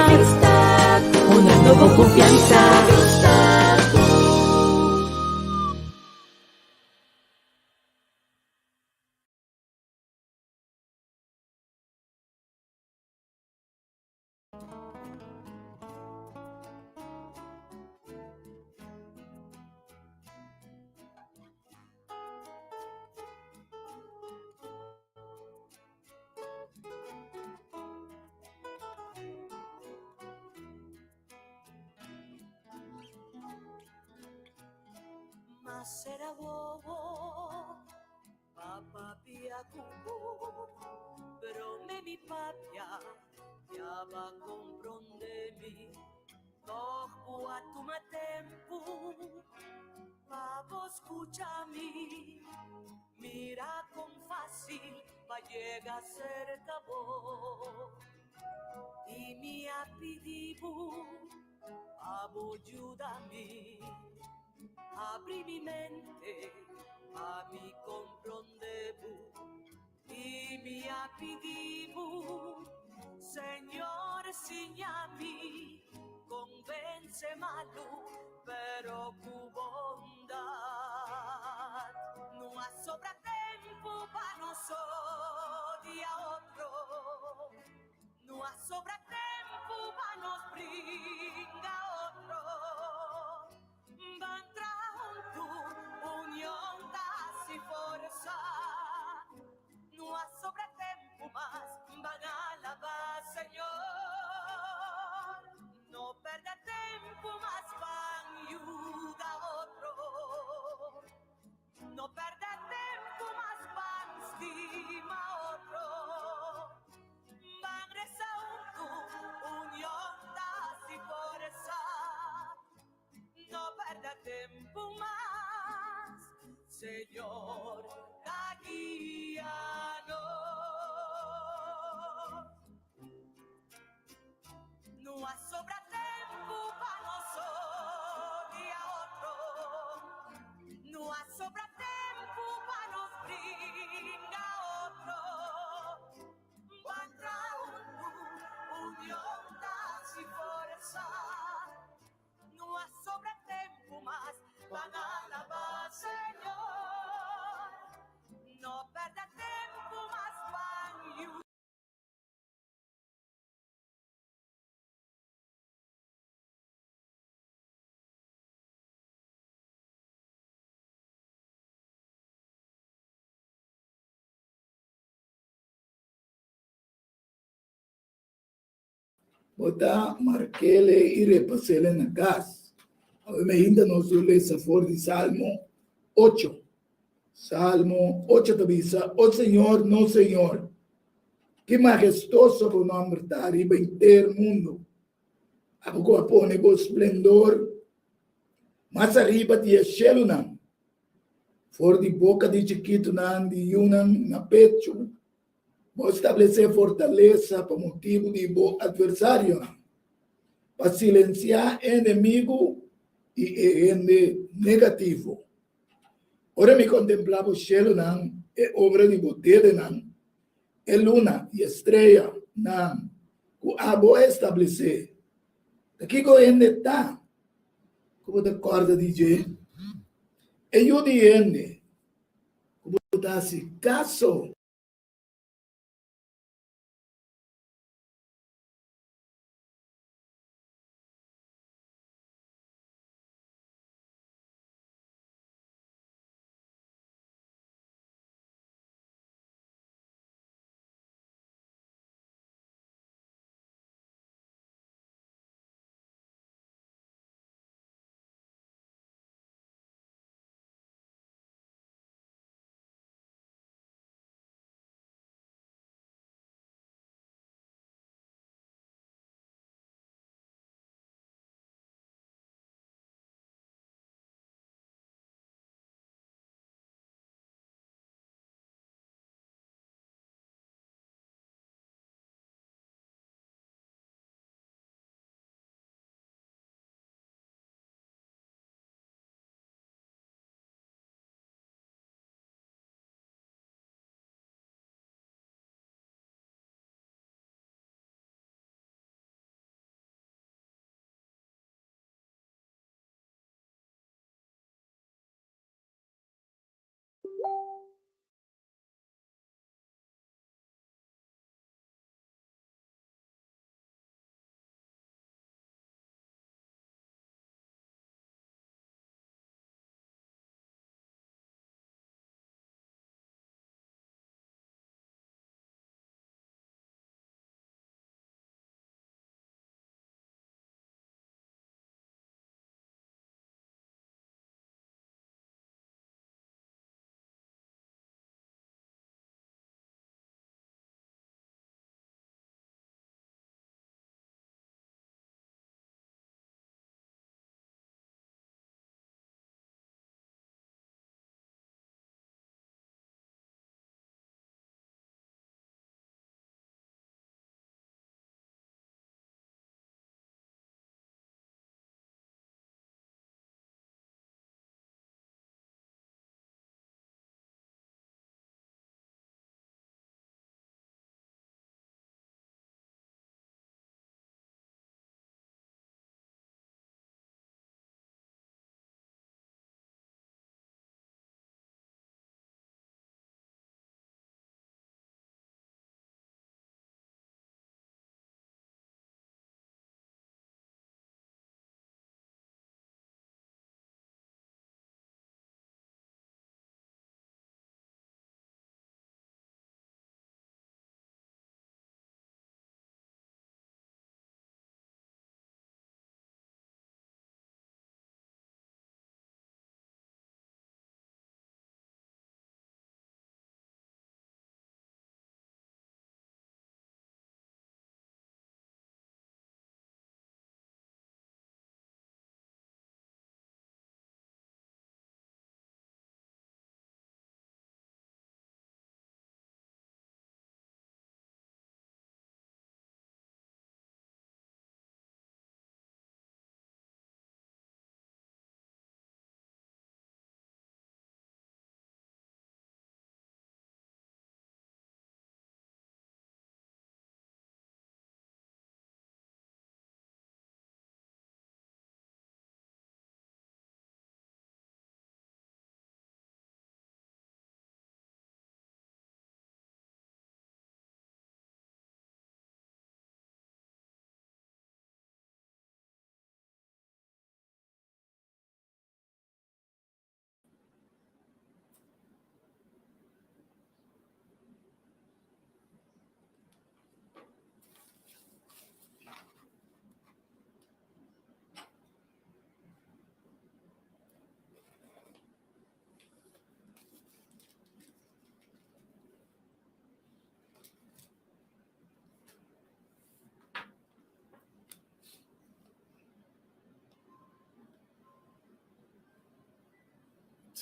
amistad, uniendo con confianza. Mas era bobo, papá pia cubo, pero me mi papia, ya va a comprendemi, toco a tu tempo, pavo escúchame, mira con fácil, va llega a ser cabo, y mi apidibu, pavo ayúdame. Apri mi mente a mi comprendebu y mi apidibu, Señor, signami, convence malu, pero cu bondad. No ha sobra tempo para nosotros día otro, no ha sobra tempo para nos brinda otro. Van tu unión si forza, no ha sobra tempo más, van a alabar Señor, no perda tempo más, van ayuda otro, no perda tempo más, van estima otro, van rezar tu unión si forza. No perda tempo más, Señor, da guíanos. No ha sobra tempo para nosotros y a otro. No ha sobra tempo para nos brinda otro. Mantra unión si fuerza. No ha sobra tempo más, van a alabar Señor. No perda tempo más, van you. Bota marquele e repassele na casa. Hoje ainda nós lemos a for de Salmo 8. Salmo 8 tabisa, ó Senhor, no Senhor, que majestoso o nome está arriba inteiro mundo. A pouco apone o esplendor, mas arriba de Shelunan, for de boca de chiquito nan, de Yunan na pecho, vou estabelecer fortaleza para motivo de bom adversário, para silenciar inimigo e negativo. Ora me contemplava o cielo nan, e obra de botelha nan, e luna e estrela nan, que a boa estabelecer. Daqui que ende está, como da corda DJ, e eu de ende, como está se caso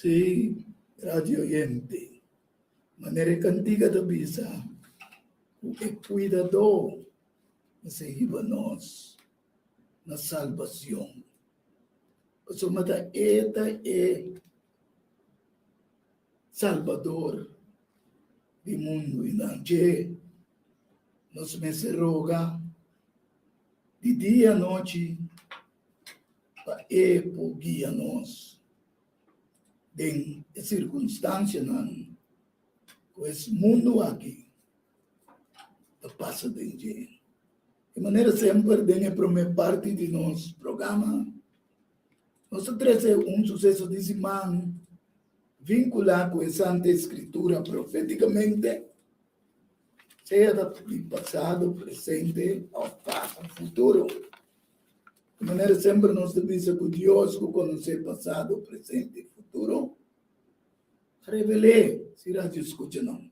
Sí, radio oyente. Maneira cantiga da bisa. O que cuidador se iba nós na salvação. O mata eta é Salvador do mundo e não nos me se roga de dia a noite para guia nós em circunstância não com esse mundo aqui da passa de dia. De maneira sempre tem a primeira parte de nosso programa. Nós trazemos sucesso de semana vinculado com a Santa Escritura profeticamente, seja do passado, presente, ao futuro. De maneira sempre nós devemos que Deus conhecer passado, presente e futuro, revelei, se já escuta não.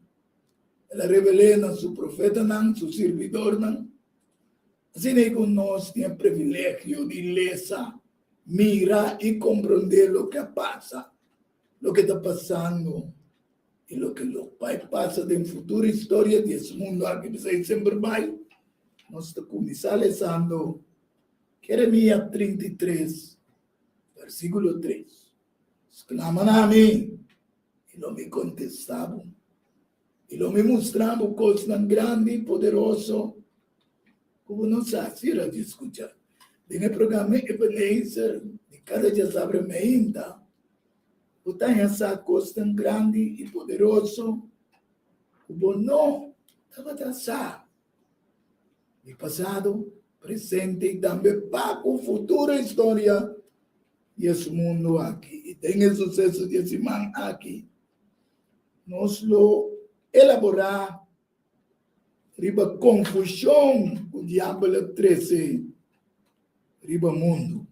Ela revelei na seu profeta, não, seu servidor, não. Assim é que nós temos privilégio de ler, mirar e compreender o que passa. Lo que está passando e lo que o Pai passa em futura história desse mundo aqui, você sempre vai. Nós estamos começando lendo Jeremias 33, versículo 3. Exclamam a mim, e não me contestavam, e não me mostravam coisas tão grandes e poderosas, como não sabia de escutar. Tem o programa Ebenezer, de cada dia sabe ainda. Tem essa coisa tão grande e poderosa, como não estava traçado. De passado, presente e também para a futura história desse mundo aqui. E tem o sucesso desse man aqui. Nós lo elaborar, riba confusão, o diabo 13, riba mundo.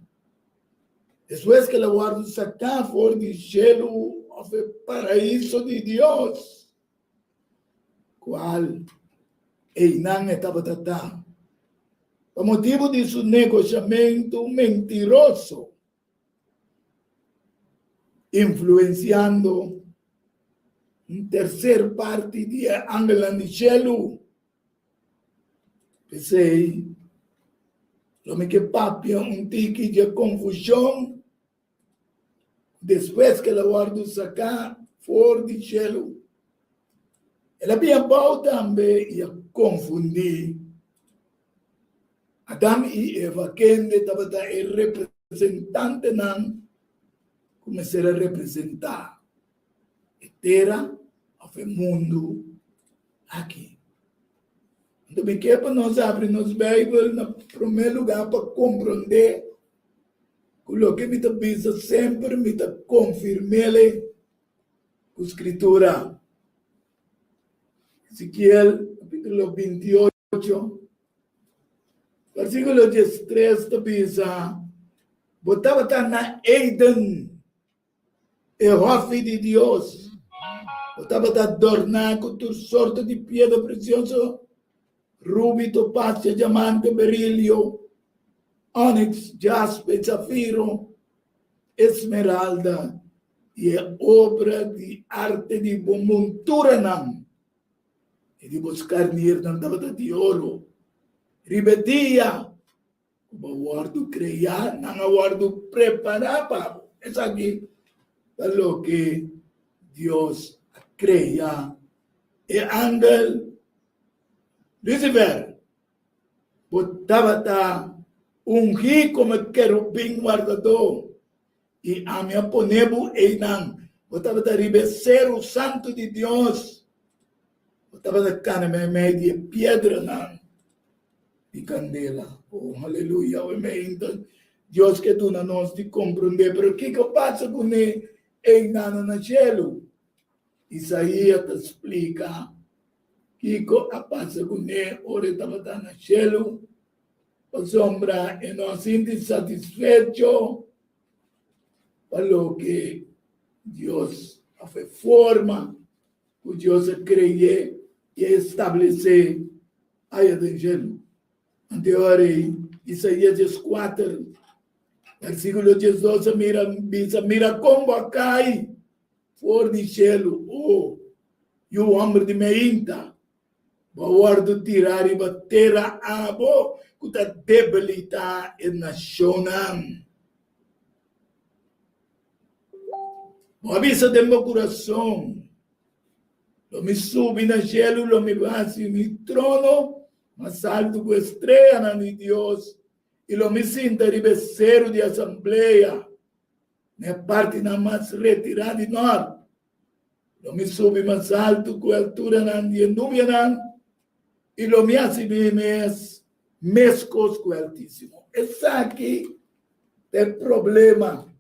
Depois que ela guarda sacar fora de gelo, o paraíso de Deus, qual não estava tratando. Por motivo de seu negociamento mentiroso, influenciando uma terceira parte de Angela de gelo. Pensei, lo que papia tique de confusão, depois que ela guarda sacar fora de gelo, ela havia bom também a confundir Adão e Eva, que estava o representante, não começaram a representar a terra, o mundo aqui. Então, que para nós abrir nos Bíblia, no primeiro lugar, para compreender o que me avisa sempre, me confirmar com a Escritura. Ezequiel, capítulo 28, versículo 13, avisa, botava na Eden, e rofe de Deus, botava adornar com toda sorte de pedra preciosa, rubi, topázio, diamante, berílio, ônix, jaspe, zafiro, esmeralda, e é obra de arte de montura não. E de buscar nir não estava de ouro. Ribetia, o guardo criar, não o guardo preparar para. Isso aqui é o que Deus cria. E ángel, Lucifer, botava ungir como querubim guardador. E a minha ponebo não. Botava ser o santo de Deus. Botava da cana meio de pedra não. De candela. Oh, aleluia. Então, Deus que tu na nós de compreender. Pero o que passa com ele não no cielo? Isaías te explica que passa com ele. Ora estava no cielo. A sombra e não sente satisfeito. Para que Deus fez forma, que Deus criou e estabeleceu aí do gelo. Anterior, Isaías 4, versículo 12, mira como cai for di cielo, oh, io homem de meinta, guardo tirare ba terra abo, kuta debilita e nacionam. Avisa del meu coração, lo me subi na cielo, lo me basi mi trono, mas alto com estrela na de Deus, e lo me sinta ribeceiro de assembleia, na parte na mais retirada de nós. Lo me subi mais alto com a altura na de Núbia, e lo me asibi mescos com o Altíssimo. Esse aqui é o problema,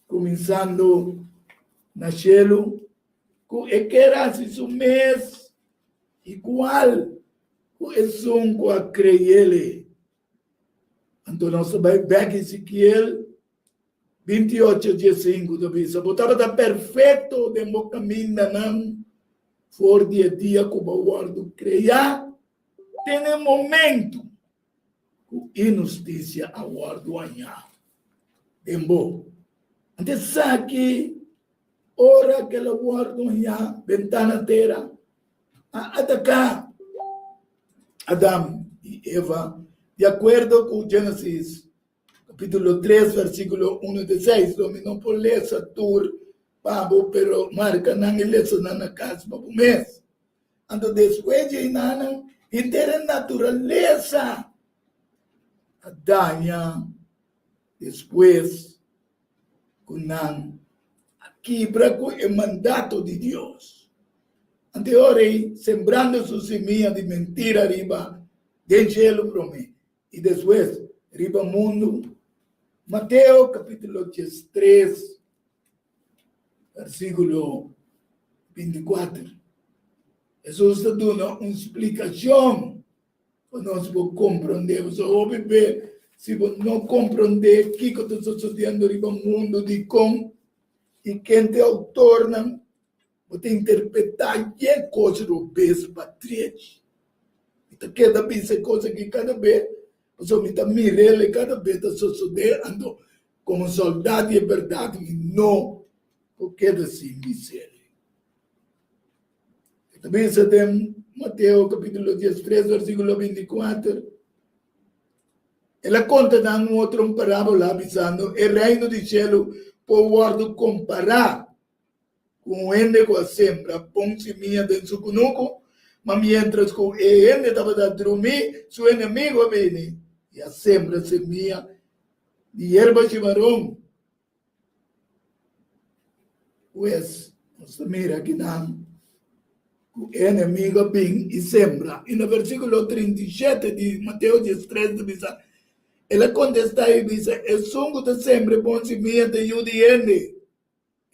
começando na cielo, e que era se su mês igual, com a creiele. Então, nós vai ver Ezequiel 28:5, da bisa. Botava da perfeito de mo caminho não for dia a dia com o guardo creia, tem um momento com injustiça a guardo anhar. Tempo. Antes aqui ora que ela guarda a ventana terra a atacar Adão e Eva, de acordo com Gênesis, capítulo 3, versículo 1-6, onde não pode ler essa tour, pero marca não é ler na casa para o mês. Então, depois de não inteira natureza, Adão, depois, com não quebra com o mandato de Deus. Anteriormente, sembrando su semilla de mentira arriba del cielo para mí. Y después, arriba mundo. Mateo capítulo 3, versículo 24. Jesús está dando una explicación. Nós vamos compreender. Você ouve ver, se você não compreender o que está sucedendo arriba mundo de como e quem te torna, você interpretar que coisa do beijo patriete. Então, cada vez é coisa que cada vez, você me está mirando, cada vez está sucedendo, como soldado de verdade, não, porque é assim, miséria. Também você tem Mateus capítulo 13, versículo 24. Ela conta dando outra parábola avisando, o reino do céu pode comparar com o ende com a sembra, põe semente dentro do cunuco, mas mientras que o ende estava a dormir, seu inimigo vem e a sembra semente de erva chimarrão. Pues, você mira que não, o inimigo vem e sembra. E no versículo 37 de Mateus 13, diz, ela contesta e diz, é sungo da sembra, põe semente e o de ende.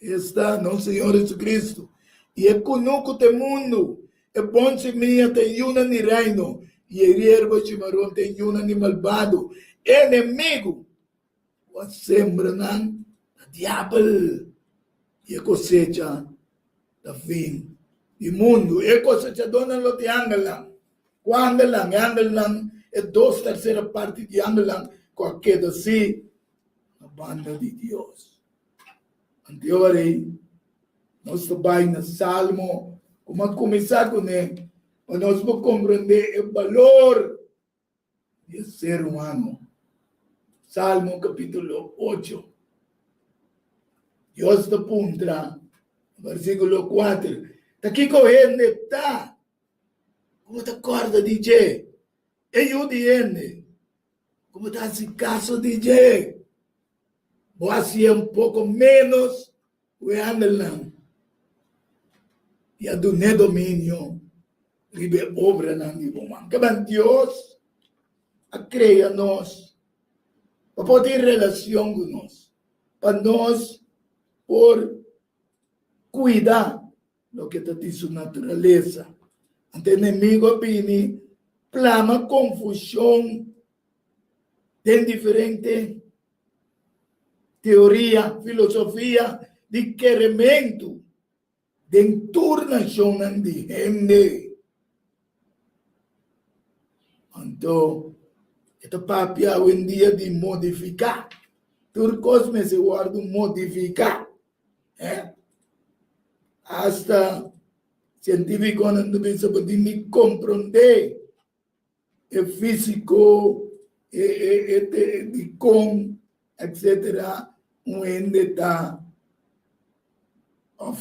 Está no Senhor Jesus Cristo. E é conosco do mundo. É bom semente tem uma no reino. E a erva chimarrão tem uma no malvado. Inimigo. O sembra não. O diabo. E a cosecha da fim do mundo. E a cosecha dona lo te angelan. Quando angelan é 2/3 parte de angelan. Qualquer assim. A banda de Deus. Anteriormente, nós trabalhamos no Salmo, como começar com ele, para nós compreender o valor do ser humano. Salmo capítulo 8. Deus te apunta, versículo 4. Está aqui correndo, está. Como te acorda, DJ? Eu dizendo, como está esse caso, DJ? Vou assim pouco menos o angelan. E a do domínio, ribe obra na nivomang. Kaban Deus a cria nós, para poder relação com nós, para nós por cuidar do que está de sua natureza. Ante inimigo pini, plama confusão, tem diferente teoria, filosofia de queremento, de enturnação de gente. Então, esta papia hoje em dia de modificar. Turcos me se guarda modificar. hasta científico não bisa poder compreender o físico de com etc. Onde está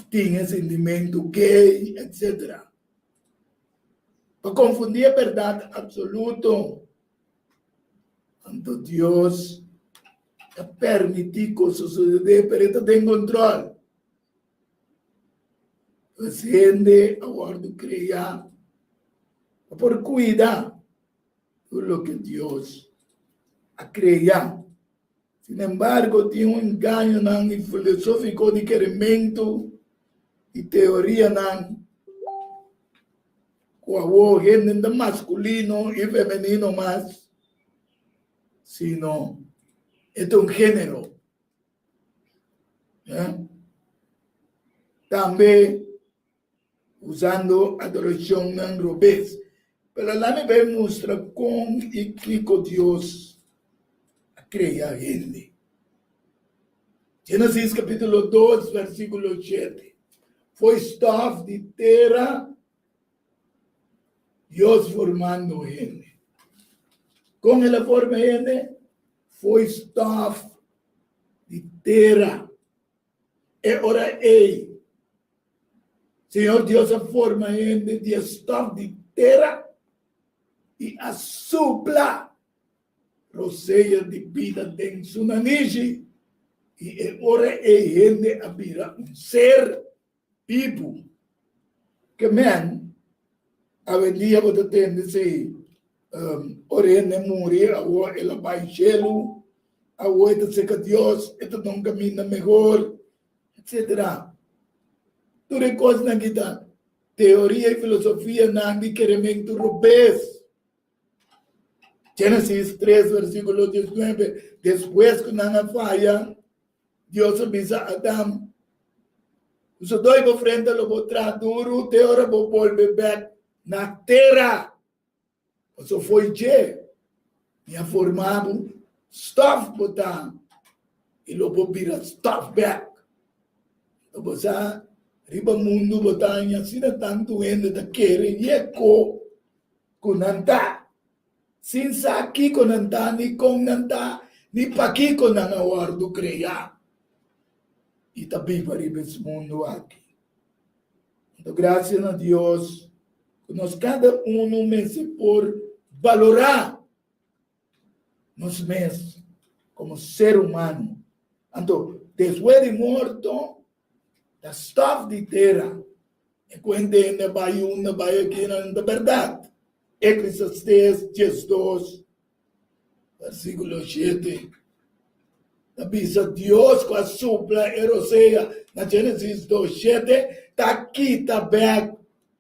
tinha sentimento gay, etc. Para confundir a verdade absoluta, então Deus permitir que isso suceda, para ele ter controle. A gente agora criar por cuidar do que Deus a criar. Sin embargo, tinha engano na filosófico de querimento e teoria na qual gente masculino e feminino mais, sino é género. Também usando a adoração na robês. Pero lá me mostra como e que Deus cria gente. Gênesis capítulo 2, versículo 7. Foi estado de terra, Deus formando gente. Com ela forma gente, foi estado de terra. E ora ei, Senhor Deus a forma gente de estado de terra e a supla roceia de vida dentro de Sunanishi. E ora é gente a virar ser vivo. Que man, a vendia você tem de ser, ora é morrer, agora ela vai gelo, agora é que Deus, é um caminho melhor, etc. Tudo é coisa na guitarra. Teoria e filosofia não de querimento robês. Gênesis 3, versículo 19. Depois que não falha, Deus avisa a Adão. Os dois vão frente ao botar duro, te ora vou volver back na terra. Isso foi que me formado stuff botar e lo vou virar stuff back. Então você riba mundo botar em assim tanto ainda da querer e eco com nanta. Sin sa aqui com nanta ni com nanta ni pa aqui com nanga guardo criar. E também para esse mundo aqui. Então, graças a Deus, nós cada um merece por valorar nós mesmos como ser humano. Então, depois de morto, da stuff de terra, e quando ainda vai aqui na verdade. Eclesiastes 10:2, versículo 7. Avisa Deus com a supla eroseia na Gênesis 2:7, está aqui também.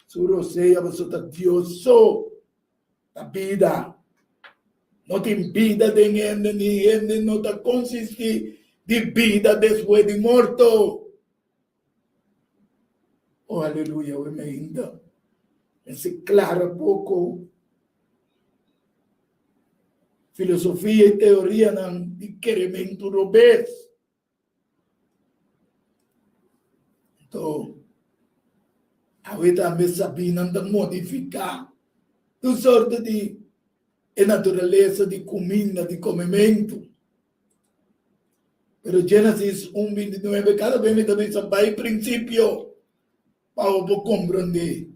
Su roseia, você está Deus só a vida. Não tem vida de ninguém, não está consiste de vida depois de morto. Oh, aleluia, eu me ainda. Esse claro pouco. Filosofia e teoria de querimento robês. Então, a gente também sabia modificar toda sorte de natureza de comida, de comimento. Pero Gênesis 1:29, cada vez também sabe o princípio para eu compreender.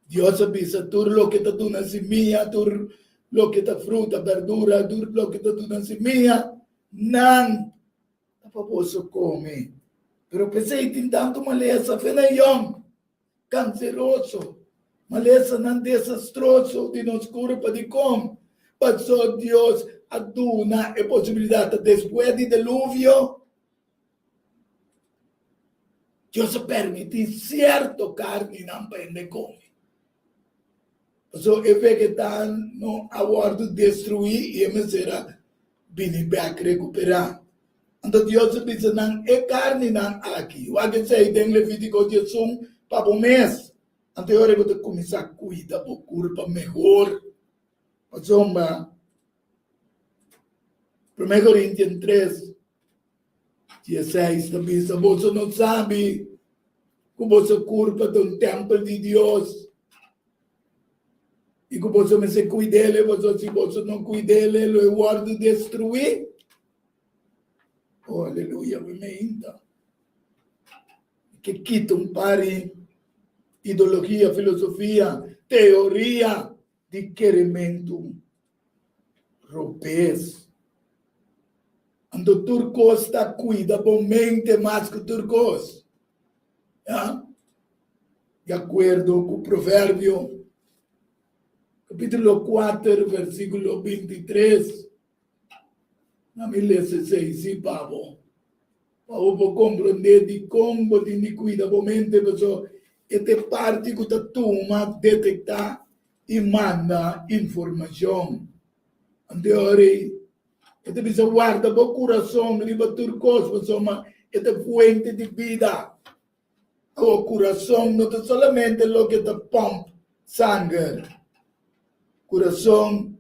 Deus avisa tudo o que está dando semilla, tudo lo que está fruta, verdura, tudo lo que está dando semilla, não posso comer. Pero pensei tem tanto maleza, fenaião, canceroso, maleza não desastroso de nos corpo de como. Passou Deus a dar a possibilidade depois do dilúvio. Deus permite certo carne não pode comer. So, eu vejo que no aguardo destruir e me será vir back recuperar. Então, Deus diz, não é carne não aqui. O que sei, tem Levítico 11 para o mês. Então, eu vou começar a cuidar do corpo melhor. Mas, 1 Coríntios 3:16 também, se você não sabe, como se curva de um templo de Deus. E como você se cuida dele, se você não cuida dele, ele é guarda destruir. Oh, aleluia, me ainda. Que quita pari ideologia, filosofia, teoria de querimento europeu. Ando turcos está cuida bommente mais que turcos. De acordo com o provérbio, capítulo 4, versículo 23, na 16, Pablo. Pablo pode compreender de como de cuida bommente, pessoal. Esta parte que está toma, detectar e manda informação. Anterior, esta pessoa guarda o coração, liba turcos, pessoal, mas esta fuente de vida. O coração não é somente o que está pompa sangue. O coração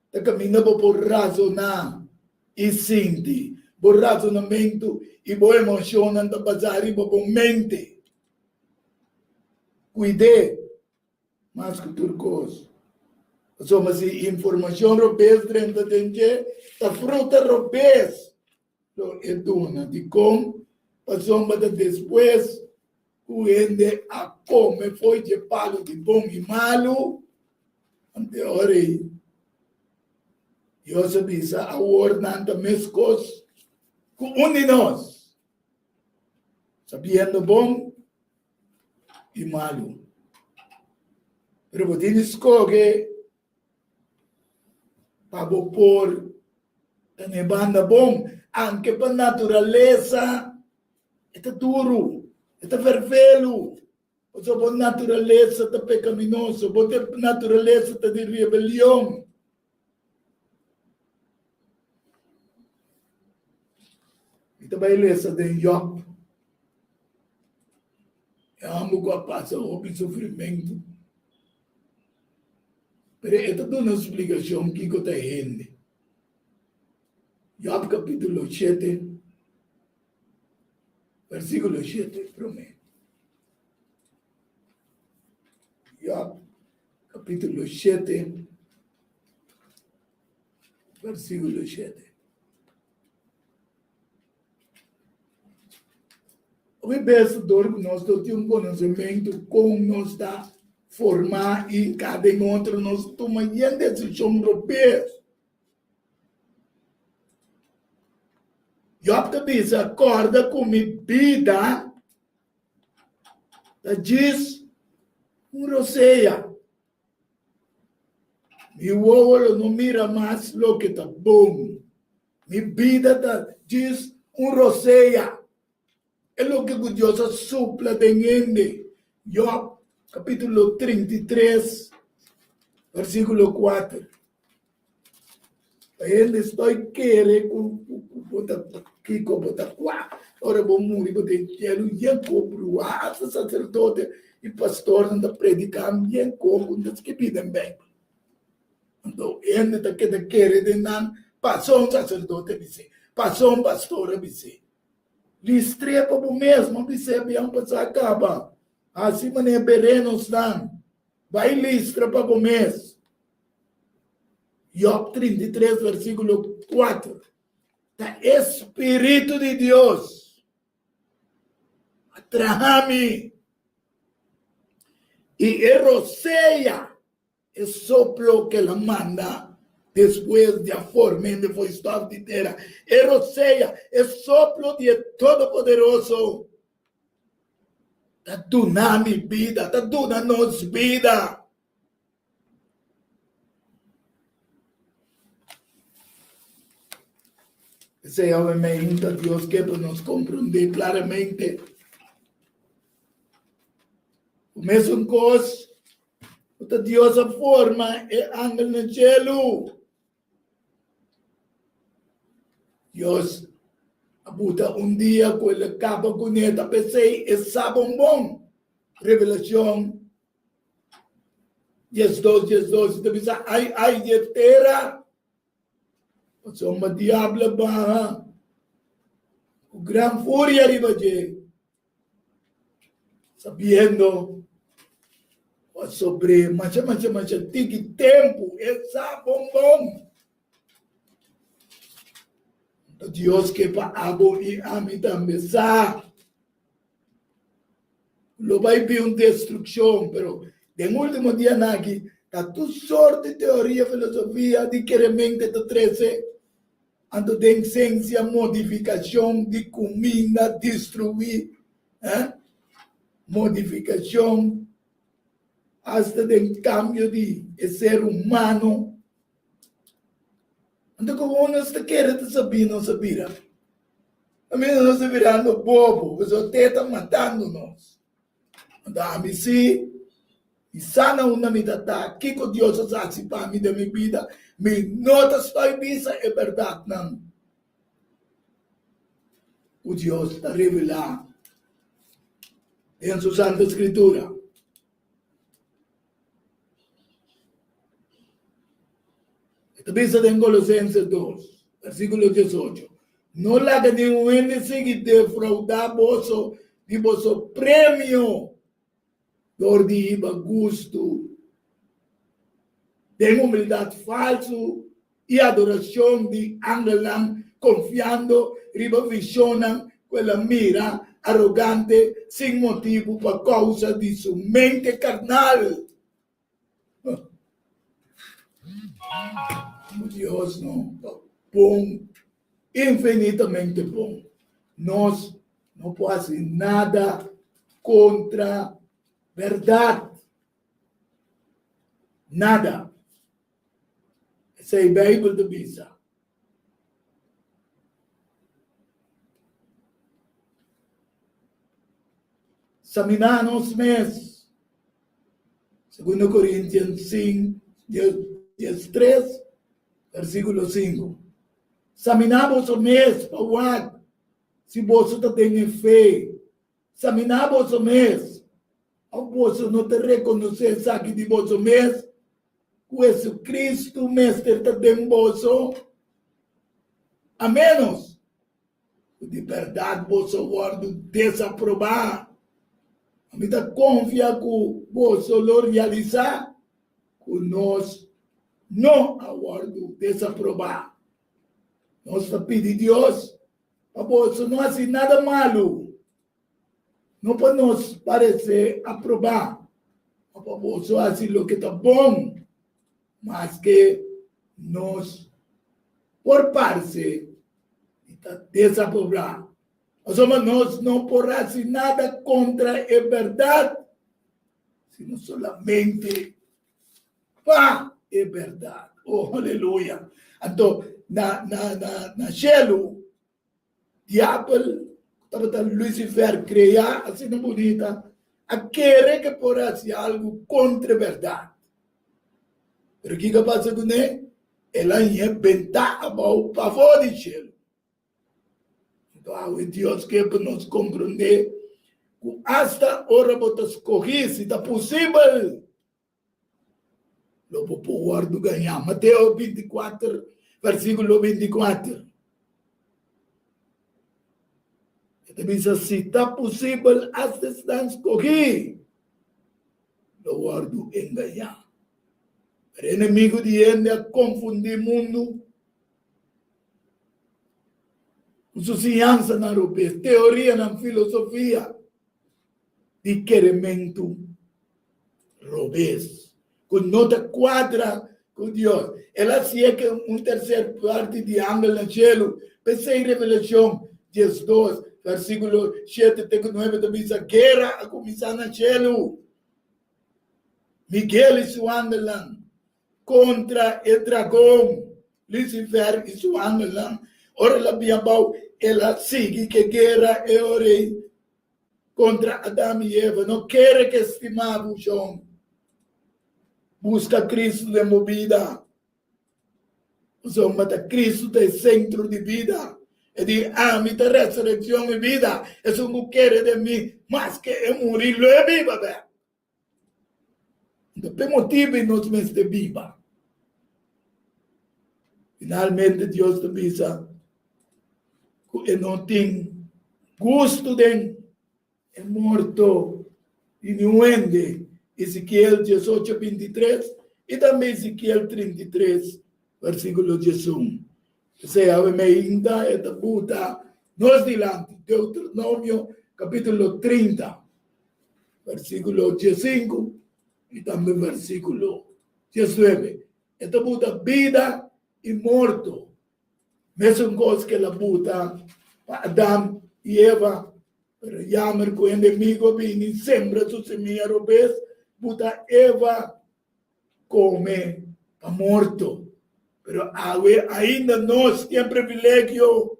está caminhando por razonar e sentir. Por razonamento e por emoção, não está passando por mente. Cuide, mas que turcos. Mas informação europeia dentro de a fruta europeia é dona de como passou depois o ende a come foi de palo de bom e malo ante ora eu sabia a ornanta mescos com um de nós sabendo bom e malo. Pero você escolhe para pôr na banda bom, anche para natureza, é duro, é vermelho. A sua natureza está pecaminosa, a sua natureza está de rebelião. E também lesa de Job. Eu amo que passa o sofrimento. Mas é toda uma explicação que está indo. Job capítulo 7, versículo 7, promete. Job capítulo 7, versículo 7. O pensador que nós temos um conhecimento como nós está formar e cada outro nós tomamos decisão europeia. Job diz, acorda com minha vida, diz, roceia. Meu olho não mira mais o que está bom. Minha vida diz, roceia. É o que Deus supla de gente. Job, capítulo 33, versículo 4. Ele está querendo que como está qua. Ora vou morrer para ter dinheiro e cobro a sacerdote e pastor não predicando e cobro não que pedem bem. Então ele está querendo não passou um sacerdote dizer, passou um pastor dizer. Listrepa o mesmo, dizer bem para acaba. Assim maneira berenos não. Vai listra para o mês. Job 33, versículo 4. Da Espírito de Deus. Atrahame. E roceia. É sopro que ela manda. Depois de a forma de foi estado de terra. E roceia. É sopro de Todo-Poderoso. Está dando vida. Está dando-nos vida. Esse obviamente Deus quer nos compreender claramente. O mesmo coisa, Deus a forma é anda no cielo. Deus abuta dia com ele acaba com ele, pensei, é sábado bom. Revelação 12, você ai de terra. Só uma diabla barra. O grande fúria arriba de. sabiendo sobre macha tiki tempo esa bombom. Dios que pa abo y a mí también sa. Lo va a ir una destrucción, pero en último día aquí, está tu sorte, teoría, filosofía, de que realmente te trece, ando de esencia, modificación de comida, destruir, modificación, hasta de cambio de ser humano. Então, como nós queremos saber, não sabia. A mim não se virando bobo, mas o te está matando nós. Então, a mim sim, e sana uma me dá, que com Deus faz para mim da minha vida, me nota estou bisa é verdade, não. O Deus está revelando em sua Santa Escritura. Bisa en Colosenses 2, versículo 18. No la que ninguém sigue defraudar vosso de vosso prêmio, dor de iba gusto, de humildade falso e adoração de angelam, confiando, riba visionam, quella mira arrogante, sem motivo, por causa de sua mente carnal. Deus não, bom, infinitamente bom. Nós não podemos fazer nada contra a verdade. Nada. Essa é a Bíblia da Bisa. Examinar nós mesmos. 2 Coríntios 5, 3, versículo 5. Examinamos o mês, se você tem fé. Examinamos o mês. Ao você não te reconhecer aqui de vosso mês, Jesus Cristo, mestre, está dentro vosso. A menos, de verdade, vosso guardo desaprovar. A mim está confia que vosso lo realizar, que nós não aguardo desaprovar. Nós estamos pedindo a Deus para você não fazer nada malo. Não para nos parecer aprovar. Para você fazer o que está bom. Mas que nós, por parte, está desaprovar. Nós não podemos fazer nada contra a verdade, sino solamente para é verdade. Oh, aleluia. Então, na cielo, diabo, Lucifer criar, assim não bonita, a querer que por fazer algo contra a verdade. Mas o que passa com ele? Ela inventa o favor de cielo. Então, é Deus que nos compreender que hasta hora você escolher, se está possível, lo popular do ganhar. Mateus 24, versículo 24. Então, se está possível, hasta está escolher, lo guardo em ganhar. O inimigo de ele é confundir o mundo. Sua ciência na Europa, teoria na filosofia, de queremento, robês. Com nota quadra com Deus. Ela se é que terceira parte de ângulo no cielo, pensei em Revelação 12, versículo 7 até 9, da missa, guerra a começar no cielo. Miguel e seu ângulo contra o dragão, Lucifer e seu ângulo. Ora la biabau, ela sigue que guerra é orei contra Adão e Eva. Não quer que estimar o chão. Busca Cristo de movida. Mas Cristo é centro de vida. E de âmbito, ressurreição e vida. Isso não quer de mim, mas que é morir, lo é viva. Então, por motivo nós mesmos de viva. Finalmente, Deus te avisa que não tem gosto de é morto nuende Ezequiel 18, 23 y también Ezequiel 33, versículo 11. O sea, me inda esta puta nos dilante, Deuteronomio capítulo 30, versículo 15 y también versículo 19. Esta puta vida y muerto. Mesma coisa que la puta Adão y Eva, pero ya me con enemigo vini y sembra su semilla robes, puta Eva come a muerto. Pero ainda nós temos privilégio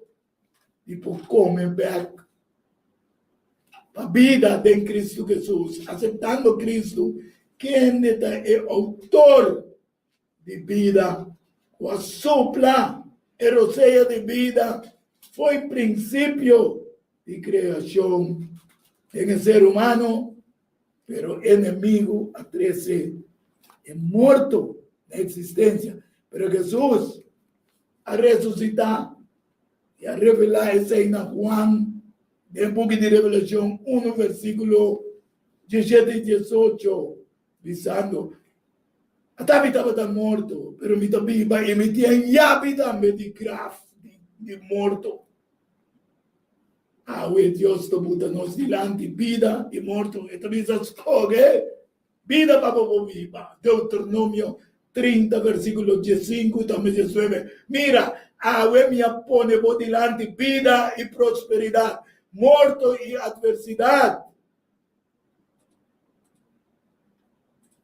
de come back a vida de Cristo Jesus, aceitando Cristo, quem é autor de vida, com a sopla, eroseia de vida, foi princípio de criação em ser humano, pero inimigo a 13 é morto na existência. Pero Jesus a ressuscitar e a revelar isso aí na Juan, de um pouco de Revelação 1, versículo 17 e 18, dizendo, a Tabi estava morto, pero me viva e me tinha vida de graf, de morto. Deus te Buda nos dilante vida e morto. E tu dizes, vida para viva. Deuteronomio 30, versículo 15 y también 19. Mira, me pone por delante vida y prosperidad, muerto y adversidad.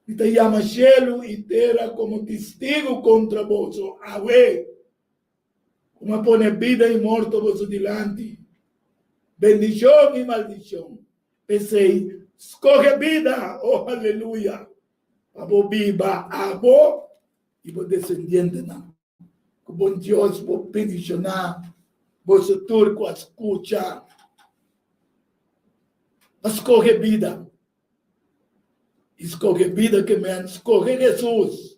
Y te llama cielo y tierra como testigo contra vos. Como pone vida y muerto vos delante. Bendición y maldición. Pensei, escoge vida, oh aleluya. Abo viva, abo, e vos descendiente não. Que bom Deus vos bendicionar, vos turco escucha. Escoge vida. Escoge vida que me escoge Jesus.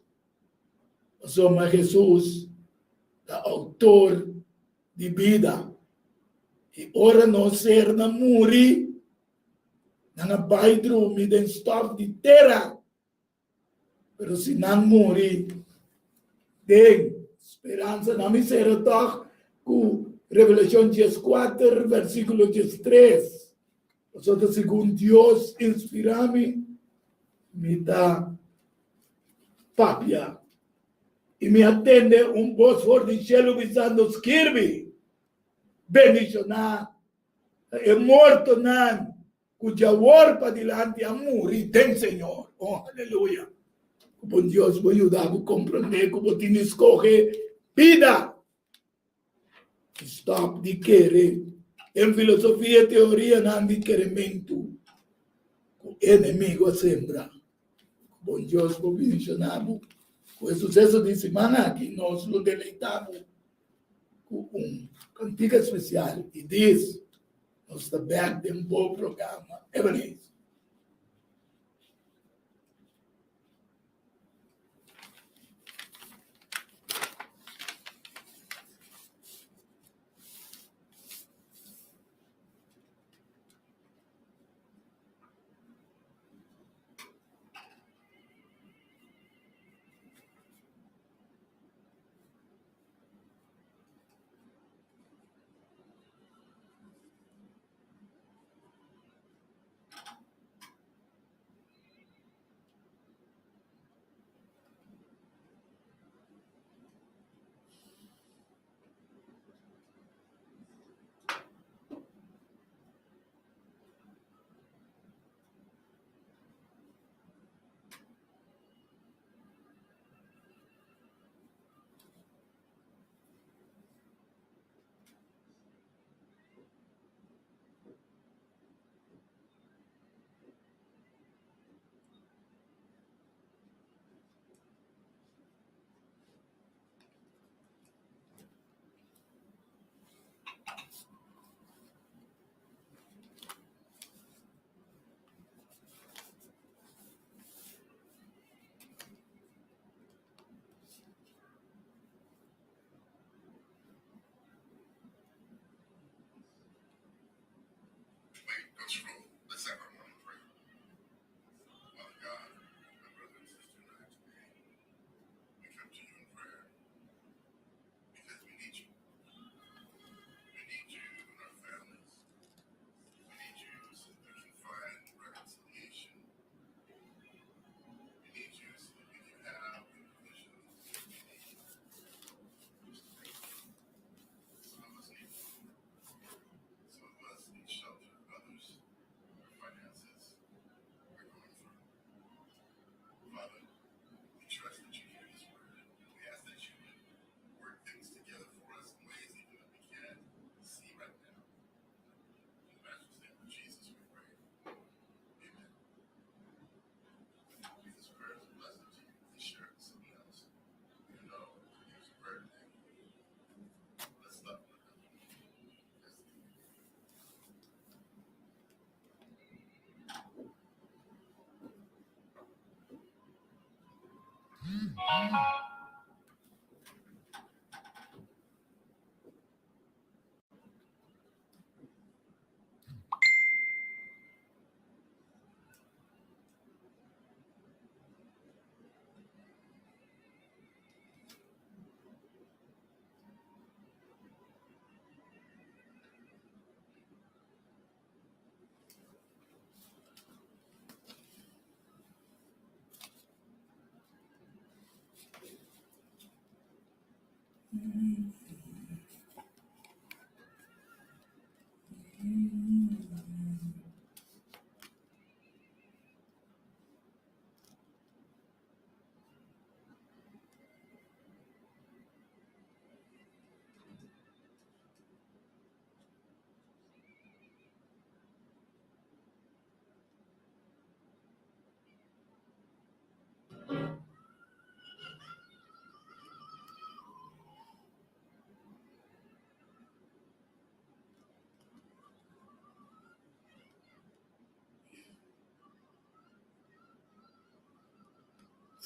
Somos Jesus, o autor de vida. E ora não ser na muri, na baidro, me den stof de terra. Pero se não morrer, tem esperança na miséria, com Revelação 14, versículo 13. Portanto, segundo Deus inspira-me, me dá papia e me atende voz forte de cielo dizendo, escreve, bendicionar, é morto não, cuja para delante a morrer, tem Senhor, oh, aleluia. Como Deus me ajudar a compreender como te escoge vida. Stop de querer. Em filosofia e teoria não de querimento. O inimigo a sembra. Como Deus me mencionar. Com o sucesso de semana que nós nos deleitamos com cantiga especial. E diz, nós estamos back de bom programa. Ebenezer.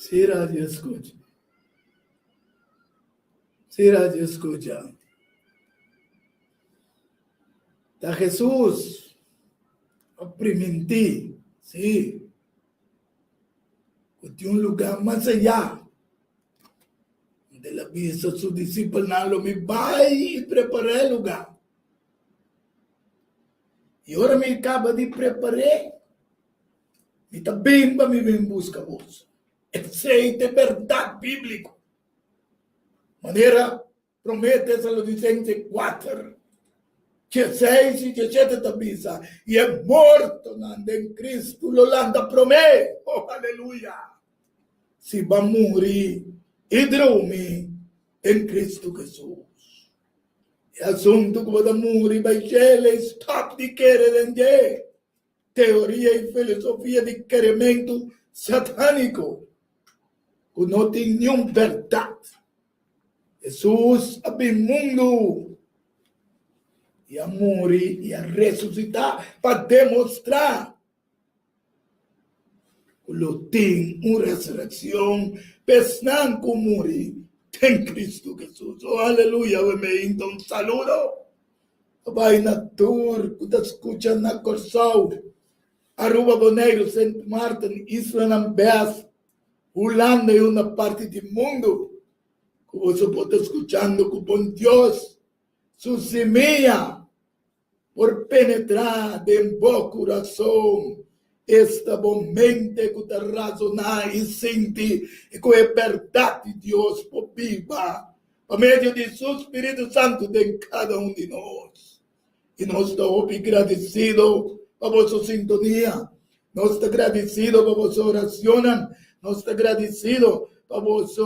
Sí, radio escucha. Sí, radio escucha. Está Jesús oprimente, sí, de un lugar más allá de la vista su discípulo me va y preparar el lugar. E ora me acaba de preparar, e também para me buscar vos. Sei de verdade bíblico. Maneira, promete Tessalonicenses 4, 16 e 17 também, e é morto em Cristo, lo landa promete, oh aleluia. Se vai morrer e dormir em Cristo Jesus. E assunto que vai morrer, vai ser stop de querer entender. Teoria e filosofia de querimento satânico, que não tem nenhuma verdade. Jesus abriu mundo e a morrer e a ressuscitar para demonstrar que ele tem uma ressurreição, pensando que morrer tem Cristo Jesus. Oh, aleluia, então saludo. Vai na tour, que está escutando na Corsal, Aruba Bonaire, St. Martin, Isla Nambes, Holanda e uma parte do mundo que você pode estar escutando que bom Deus su semeia por penetrar em bom coração esta mente que está razonar e sentir e que é verdade de Deus por viva por meio de seu Espírito Santo em cada um de nós. E nós estamos agradecidos por vossa sintonia. Nós estamos agradecidos por vossa oração. Nós estamos agradecidos por vossa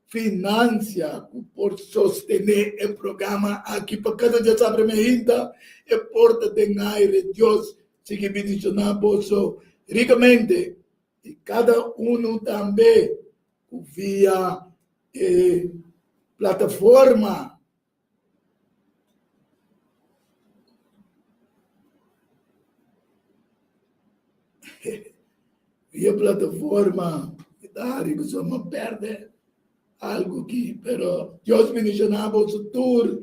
finança, por sostener o programa aqui. Para cada dia sabe ainda, e porta de aire, Deus, siga bendicionando vosso ricamente. E cada um também via plataforma. Via plataforma, que você não perde algo aqui, pero Deus me mencionava o tour,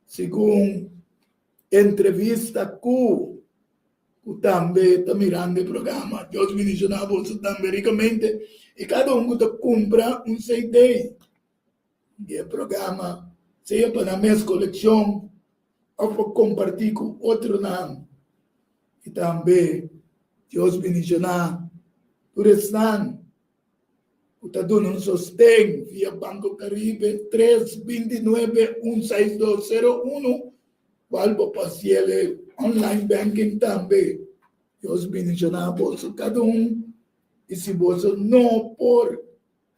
segundo entrevista que também está mirando o programa. Deus me mencionava isso também ricamente, e cada um que compra um CD, e o programa, seja para a minha coleção, ou para compartilhar com outro nome. E também, Deus me mencionava, por estar, está dando um sostém via Banco Caribe 329-16201, qual para fazer online banking também. Deus bendicionar você cada um. E se você não por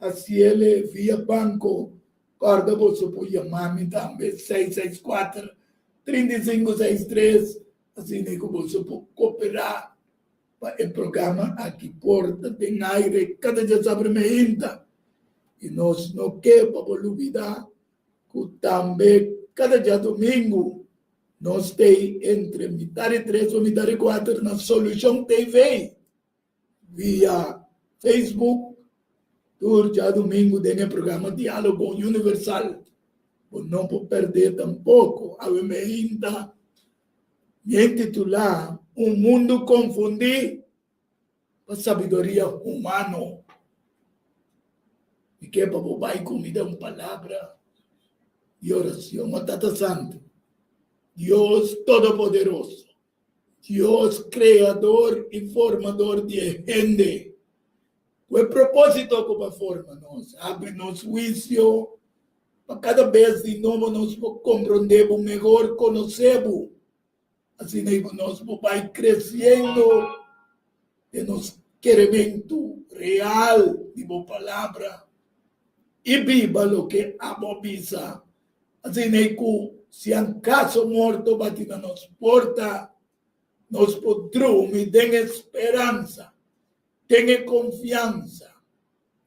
fazer via banco, guarda você por chamar-me também 664-3563, assim que você pode cooperar para o programa aqui porta tem aire cada dia sobre ainda e nós não queremos olvidar que também cada dia domingo nós temos entre metade 3 ou metade 4 na Solução TV via Facebook todo dia domingo tem o programa Diálogo Universal não pode perder tampouco a ainda me titular um mundo confundido com a sabedoria humana. E que é para bobar comida uma palavra de oração. Tata Santo, Deus Todo-Poderoso, Deus Criador e Formador de gente. O propósito que vai formar nós, abre nos juízo, para cada vez de novo nós compreendemos melhor, conhecemos. Assim nós vai crescendo de nosso querimento real de boa palavra e viva o que abobisa. Assim que se um caso morto bate na nossa porta, nós podemos ter esperança, ter confiança.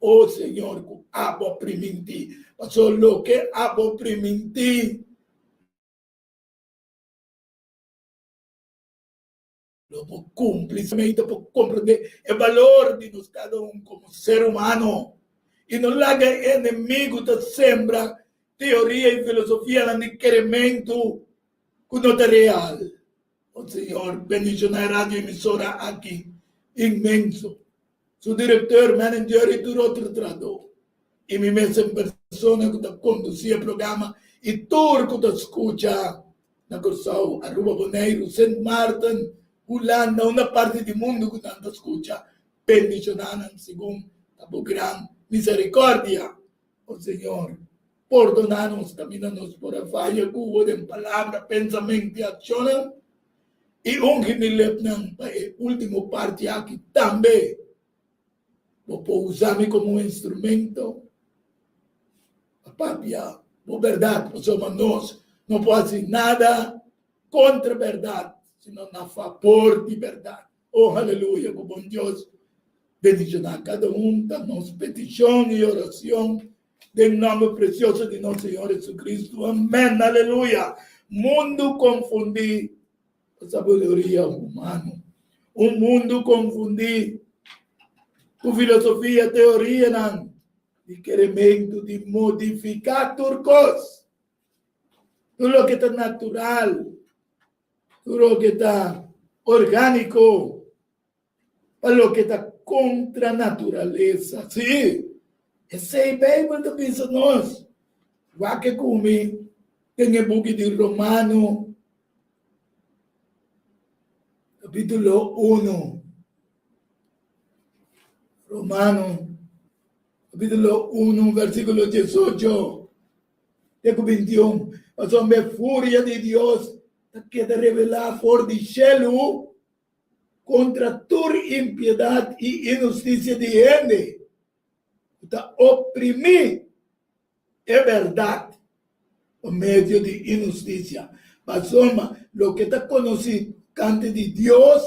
Oh Senhor, que abo priminti, mas o que abo priminti, cumplidamente por compreender o valor de nós cada um como ser humano e non laga inimigo te sembra teoria e filosofia no requerimento que não é real. O Senhor bendicionar a rádio emissora aqui, imenso. Su diretor, manager e todo outro trator. E me mesma pessoa que conduzia o programa e todo que escuta na Corsau, Aruba Boneiro, St. Martin, Holanda, uma parte do mundo que tanto escuta, bendicionar segundo a gran misericórdia. O Senhor, perdonar-nos, caminhar-nos por a falha, cubo de palavra, pensamento e ação. E onde me lembram para a última parte aqui também, vou usar-me como um instrumento. A papia, a verdade, somos nós, não pode ser nada contra a verdade, senão a favor de verdade. Oh, aleluia, com bom Deus, bendicionar cada da nossa petição e oração, em nome precioso de nosso Senhor Jesus Cristo. Amém, aleluia. Mundo confundido. Sabedoria humana, mundo confundido com filosofia, teoria, não, requerimento de modificar turcos, tudo o que está natural, tudo o que está orgânico, para o que está contra a natureza, sim, esse é bem muito pensa nós, vai que come, tem o book de Romano, capítulo 1, Romano, capítulo 1, versículo 18, texto 21. Mas a fúria de Deus queda revelar por de cielo contra toda impiedade e injustiça de gente. Está oprimir é verdade por meio de injustiça. Mas o que está conhecido cante de Deus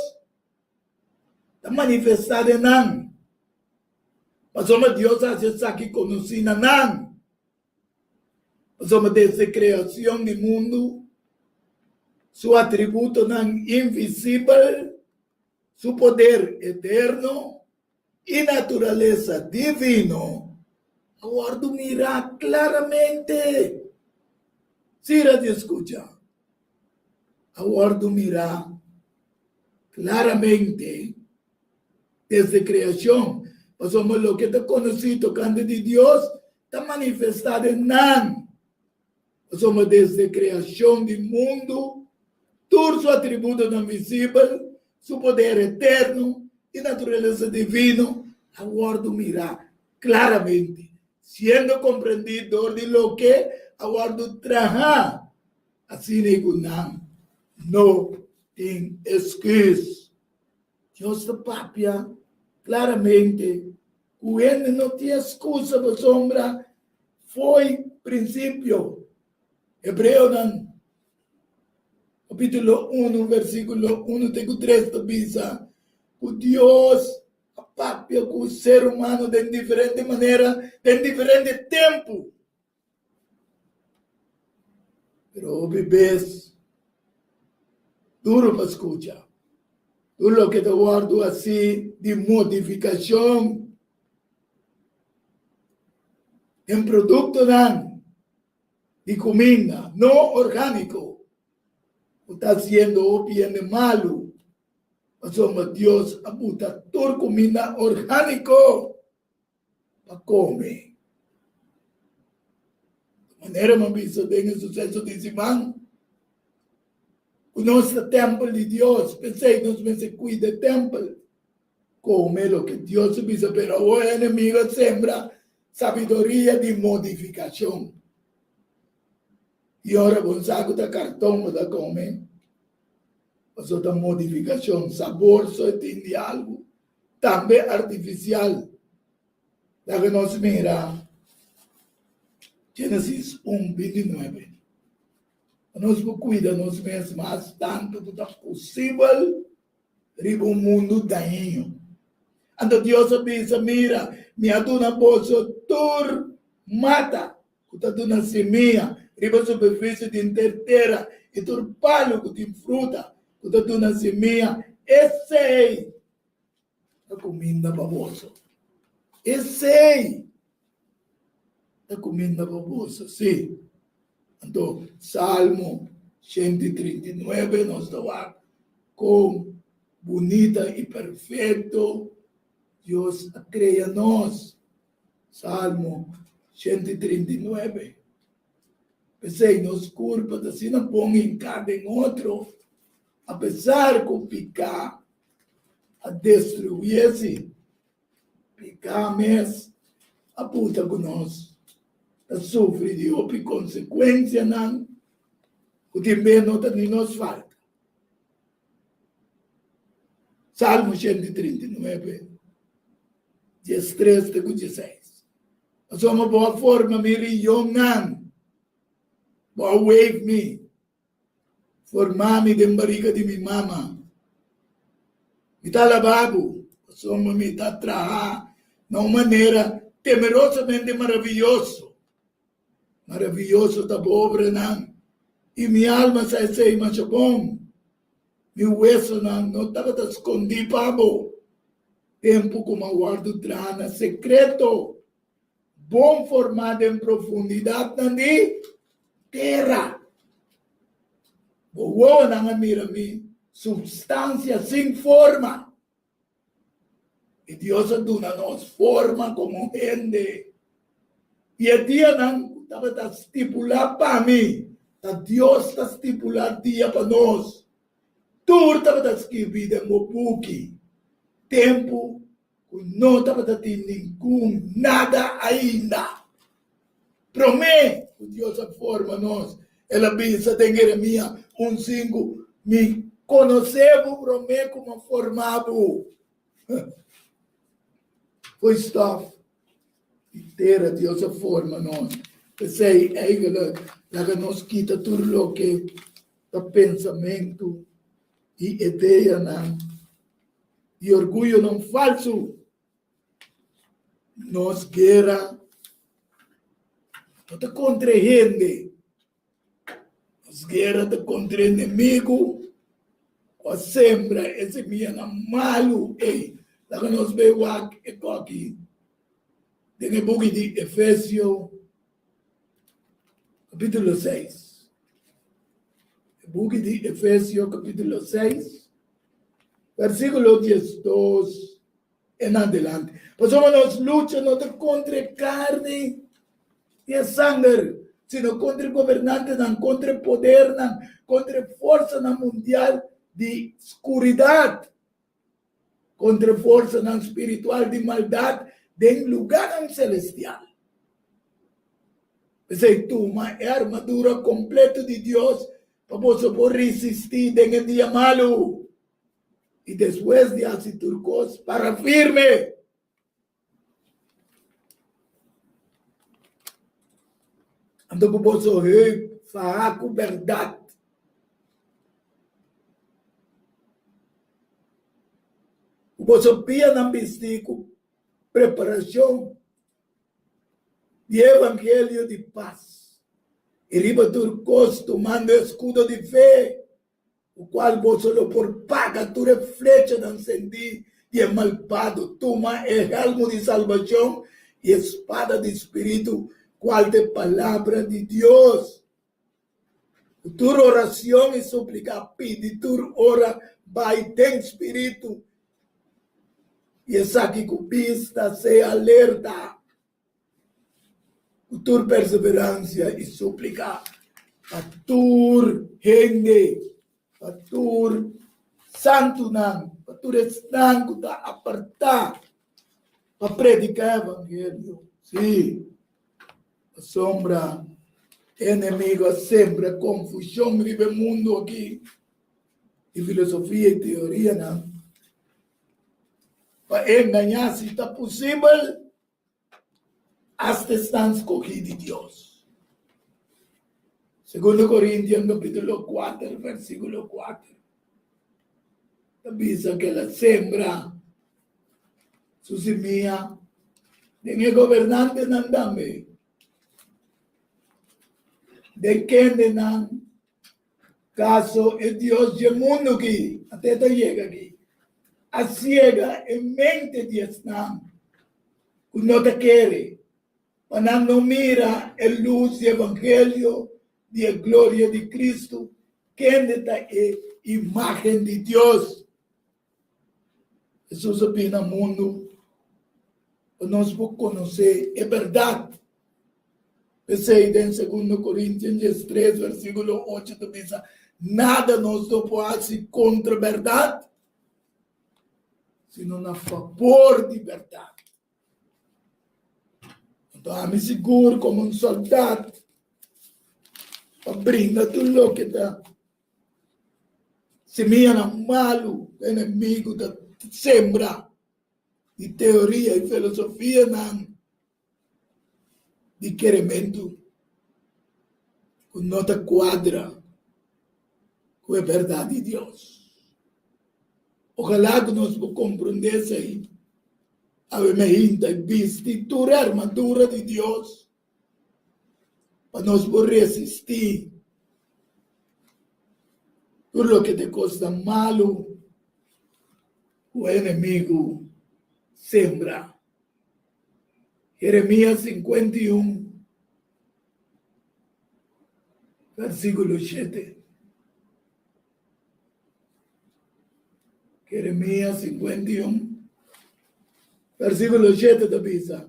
está manifestado em nós. Mas Deus hace aqui conhecido em nós. Mas desde a criação do mundo, seu atributo não invisível, seu poder eterno e natureza divino, agora mirar claramente. Sira de escuchar. Agora mirar claramente desde a criação, mas o que está conhecido tocante de Deus está manifestado em nós. Mas desde a criação do mundo, todo seu atributo não visível, seu poder eterno e natureza divino, agora mirar claramente, sendo compreendido de lo que agora traja, assim não tem excuse. Deus da papia, claramente, o ele não tinha excusa para sombra, foi princípio. Hebreu, capítulo 1, versículo 1, texto 3, diz, o Deus, a papia, com o ser humano de diferente maneira, de diferente tempo. Pero bebês, duro para escuchar. Tudo que te guardo assim de modificação em produto de comida não orgânico. Está sendo o bem malo. Mas Deus abuta toda comida orgânico para comer. De maneira que isso tem o sucesso de Simão. O nosso templo de Deus, pensei, nós se cuida do templo. Como é o que Deus diz, pero o inimigo sembra sabedoria de modificação. E ora, um saco de cartão para comer. Mas outra modificação, sabor, só tem algo, também artificial. Da que nós mira, Gênesis 1, 29. Nós cuidamos nós mesmos tanto que é possível para o mundo daño. Então Deus diz, mira, me aduna posso tur mata, que está dando semilla, riba a superfície de terra, e tur palo que tem fruta, que está dando semilla, esse é a comida babosa. Esse está comiendo babosa, sí. Entonces, Salmo 139 nos da con bonita y perfecto Dios crea nos. Salmo 139. Pensei, nos culpa, assim não põe em cada em outro, apesar de picar, a destruir-se, picar mesmo, a puta com nós, a sofre de outra consequência, não, o também não tem nos falta. Salmo 139, 13 e 16. Mas é uma boa forma, Miriam, não. Boa wave me. Formar-me de barriga de minha mama. Me tá lavabo. Soma me tá traha. De uma maneira temerosamente maravilhoso. Maravilhoso tá pobre, não. E minha alma sai sem machapom. Meu hueso não estava escondido, pabo. Tempo como guardo trana secreto. Bom formado em profundidade, nandi. Terra. Boa na mira-me, substância sem forma. E Deus dá-nos forma como gente. E a dia não estava estipular para mim. Deus está estipular dia para nós. Tudo estava escrito em meu book. Tempo não estava tendo nenhum nada ainda. Promete que Deus forma nós. Ela pensa em Jeremias 1:5, me conhecemos, promete como formado. Foi stuff. Inteira Deus forma nós. Pensei, ela nos quita tudo o que é pensamento e ideia, não. E orgulho não falso. Nos guerra. Não te contra gente. Nos guerra te contra inimigo. Ou sembra esse minha malo. Ei, lá que nós vemos aqui. Tem o book de Efésios, capítulo 6. O book de Efésios, capítulo 6, versículo 12 em adelante. Pois nós lutamos não contra carne e sangue, sino contra governantes, não contra poder, não contra força não mundial de escuridade, contra força não espiritual de maldade, de lugar celestial. Pensei, uma armadura completa de Deus para você poder resistir em dia malo. E depois de fazer turcos para firme. Então, você falar com verdade. Você pia na bistico preparação de evangelho de paz. E riba turcos tomando escudo de fé, o qual você lo por paga tu flecha de sentir e malvado, toma el elmo de salvação e espada de espírito, qual de palavra de Deus. Tu oração e súplica, pide tu ora, vai tem espírito. E essa que cupista se alerta. Tu perseverança e súplica. A tu gente. A tu santo não. A tu estanco da apartar. Para predicar o evangelho. Sim. A sombra. Inimigo sempre. Confusão vive o mundo aqui. E filosofia e teoria não. Para enganar se está possível, hasta estão escolhidos de Deus. 2 Coríntios, capítulo 4, versículo 4. Avisa que ela sembra su semilla en el gobernante não dame. De quem não caso é Deus do mundo aqui, até chega aqui. A ciega em mente de Islam, não te quer, para no mira el luz y evangelio de la gloria de Cristo, que es la imagen de Dios. Jesús opina el mundo, nos puede conocer, es verdad. Pensei en 2 Corintios 3, versículo 8, te dice, nada nos puede hacer contra verdad, sino a favor de verdad. Então, me seguro como um soldado para brindar tudo o que está semeando malo, o inimigo está sembra de teoria e filosofia não, de querimento, que não está quadra com a verdade de Deus. Ojalá que nós compreender isso aí. Avementa e vestir a armadura de Deus para nós poder resistir tudo o que te custa malo, o inimigo sembra. Jeremias 51, versículo 7. Jeremias 51. Versículo 7 da Bíblia.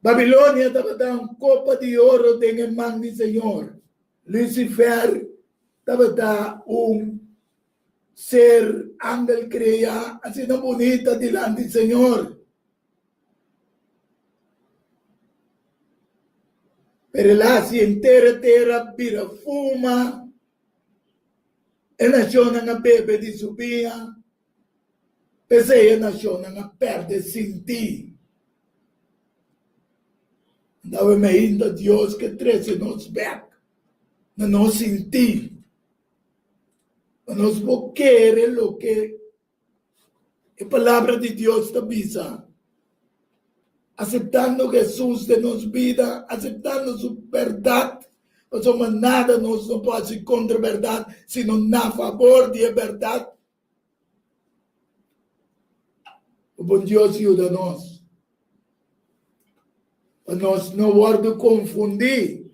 Babilônia estava dando copa de ouro em mão do Senhor. Lucifer estava dando ser ángel criado, assim não bonita diante do Senhor. Pero lá se inteira terra vira fuma, e nasceu na bebê de subia. Pensei a nação não perde sentir. Andava me indo a Deus que trouxe nos back, não nos sentir. Nós vamos querer o que a palavra de Deus está dizendo. Aceptando Jesus de nossa vida, aceptando sua verdade. Não somos nada, nós não podemos ir contra a verdade, sino a favor da verdade. O bom Deus ajuda-nos. Para nós não vamos confundir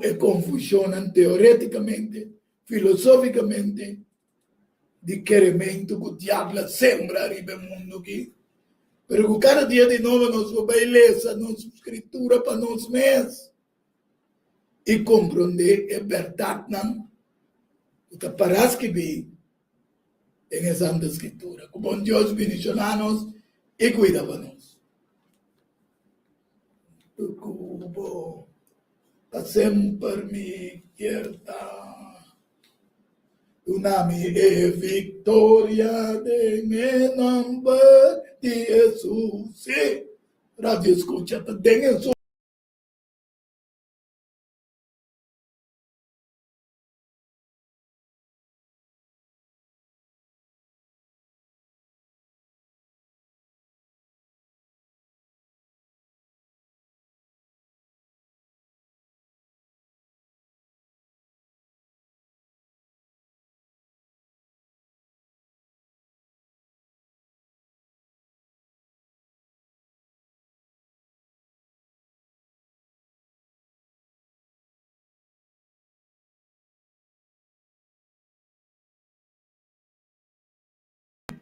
a confusão teoreticamente, filosoficamente, de querimento que o diabo sembra no mundo aqui. Pero cada dia de novo nós vamos ler nossa escritura para nós mesmos e compreender a verdade, não? Que parece que vi em a Santa Escritura. Que bom Deus bendicionar-nos e cuida-nos. Tu cubo está sempre me quieta. Tu nome é vitória em nome de Jesus. Sim, rádio escuta, tem Jesus.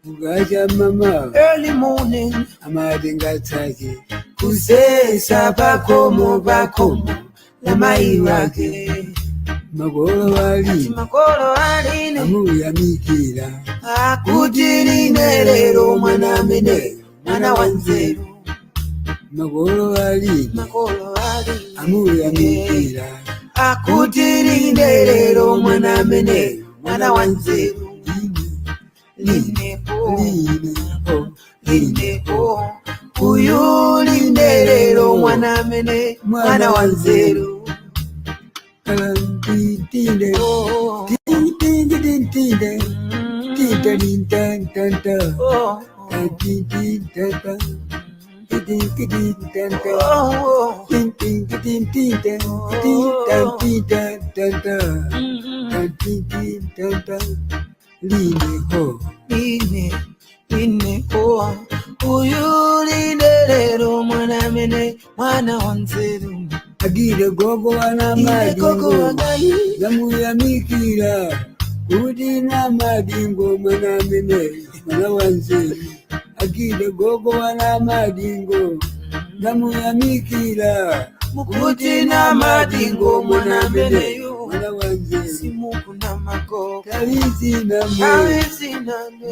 Ugaja mama Early morning, amadinga take kusesa bakomo na mai wake magolo wali amuya mikira akutiri nerero mwana mene mwana wanzeru magolo wali amuya mikira akutiri nerero mwana mene mwana wanzeru Linepo uyu lindelero mwana mene mwana wanzeru tinde Line ho, uyu line mwana wanzeru agire gogo wana madingo zamuyamikira kuti na madingo mwana mene mwana wanzeru agire gogo wana madingo zamuyamikira kuti na madingo mwana mene mwana wanzeru simukuna mago kalizina mwe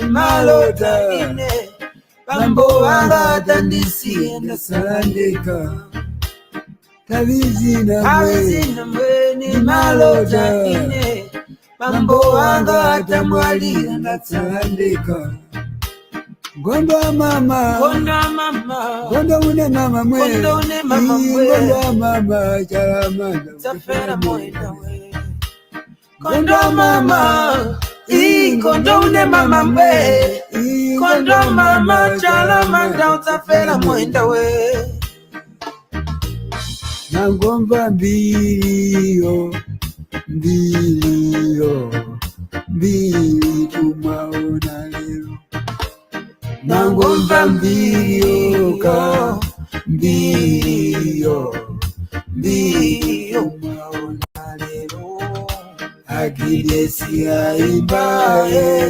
malota ine bambo wanga tandisi enda salandeka kalizina mwe ni malota ine bambo wanga tamwali enda salandeka Gondo mama Gondo une mama mwe Gondo mama chalamanda Zafera mwenda we Gondo mama Gondo une mama mwe Gondo mama chalamanda Zafera mwenda we Nangomba mbilio Mbili tumaona leo Nangomba mbilio maona leo Agidesi aibae